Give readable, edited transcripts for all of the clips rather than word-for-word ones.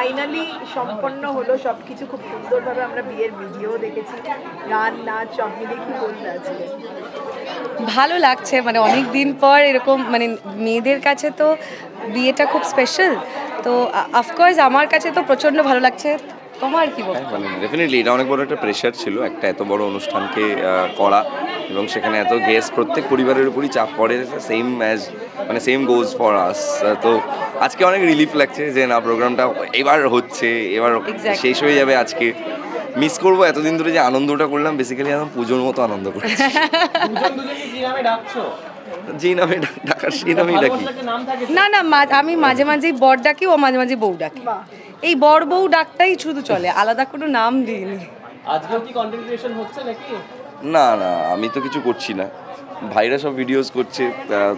Finally সম্পন্ন হলো সবকিছু খুব সুন্দরভাবে। আমরা বিয়ের ভিডিও দেখেছি, গান নাচ সব মিলে। কি বলতে আছে? ভালো লাগছে, মানে অনেক দিন পর এরকম, মানে মেয়েদের কাছে তো বিয়েটা খুব স্পেশাল, তো অফকোর্স আমার কাছে তো প্রচণ্ড ভালো লাগছে। তোমার কি বলবো? মানে ডেফিনেটলি এটা অনেক বড় একটা প্রেশার ছিল, একটা এত বড় অনুষ্ঠানকে করা, এবং সেখানে এত গেস্ট, প্রত্যেক পরিবারের উপরই চাপ পড়ে, সেম গোজ ফর আস। তো আজকে অনেক রিলিফ লাগছে যে না, প্রোগ্রামটা এবার হচ্ছে, এবার শেষ হয়ে যাবে আজকে। মিস করবো এতদিন ধরে যে আনন্দটা করলাম, বেসিক্যালি একদম পুজোর মতো আনন্দ করছি। যে নামে ডাকার সেই নামেই ডাকি। না না, আমি মাঝে মাঝেই বর ডাকি, ও মাঝে মাঝে বউ ডাকি। এই বর বউ ডাকটাই শুধু চলে, আলাদা কোনো নাম দিইনি। আজকেও কি কন্টেন্ট ক্রিয়েশন হচ্ছে নাকি? না না, আমি তো কিছু করছি না, ভাইরা সব ভিডিওস করছে।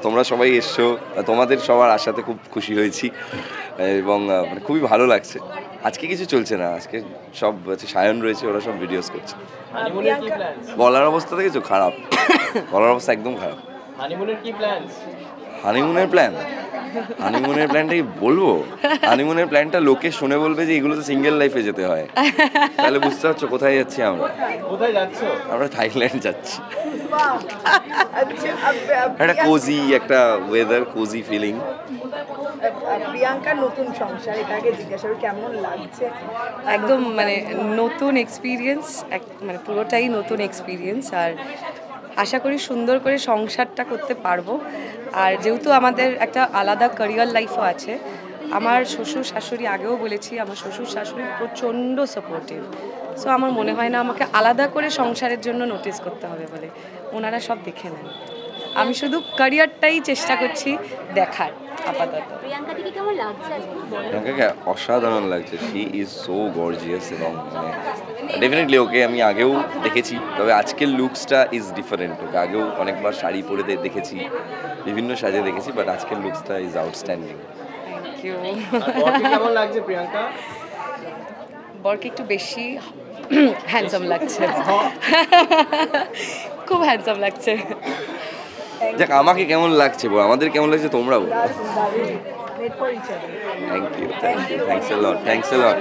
তোমরা সবাই এসছো, তোমাদের সবার আশাতে খুব খুশি হয়েছি এবং মানে খুবই ভালো লাগছে। আজকে কিছু চলছে না, আজকে সব সায়ন রয়েছে, ওরা সব ভিডিওস করছে। বলার অবস্থা দেখেছো? খারাপ, বলার অবস্থা একদম খারাপ। হানিমুনের কি প্ল্যানস? হানিমুনের প্ল্যানটা কি বলবো? হানিমুনের প্ল্যানটা লোকে শুনে বলবে যে এগুলো তো সিঙ্গেল লাইফে যেতে হয়, তাহলে বুঝতে পারছো কোথায় যাচ্ছি আমরা। কোথায় যাচ্ছ? আমরা থাইল্যান্ড যাচ্ছি। একটা কোজি, একটা ওয়েদার, কোজি ফিলিং। প্রিয়াঙ্কার নতুন সংসার, এটাকে জিজ্ঞাসা করি কেমন লাগছে? একদম মানে নতুন এক্সপিরিয়েন্স, মানে পুরোটাই নতুন এক্সপিরিয়েন্স। আর আশা করি সুন্দর করে সংসারটা করতে পারবো। আর যেহেতু আমাদের একটা আলাদা ক্যারিয়ার লাইফও আছে, আমার শ্বশুর শাশুড়ি, আগেও বলেছি, আমার শ্বশুর শাশুড়ি প্রচণ্ড সাপোর্টিভ। সো আমার মনে হয় না আমাকে আলাদা করে সংসারের জন্য নোটিস করতে হবে বলে, ওনারা সব দেখে নেন। আমি শুধু ক্যারিয়ারটাই চেষ্টা করছি দেখার আপাতত। প্রিয়াঙ্কাকে কেমন লাগছে? প্রিয়াঙ্কাকে অসাধারণ লাগছে, শি ইজ সো গর্জিয়াস। এবং মানে ডেফিনেটলি ওকে আমি আগেও দেখেছি, তবে আজকের লুকসটা ইজ ডিফারেন্ট। ওকে আগেও অনেকবার শাড়ি পরে দেখেছি, বিভিন্ন সাজে দেখেছি, বাট আজকের লুকসটা ইজ আউটস্ট্যান্ডিং। Thank you. কেমন লাগছে প্রিয়াঙ্কা? বরকে একটু বেশি হ্যান্ডসাম লাগছে, খুব হ্যান্ডসাম লাগছে। যাক, আমাকে কেমন লাগছে বল, আমাদের কেমন লাগছে তোমরা বলো। Made for each other. Thank you, thanks a lot.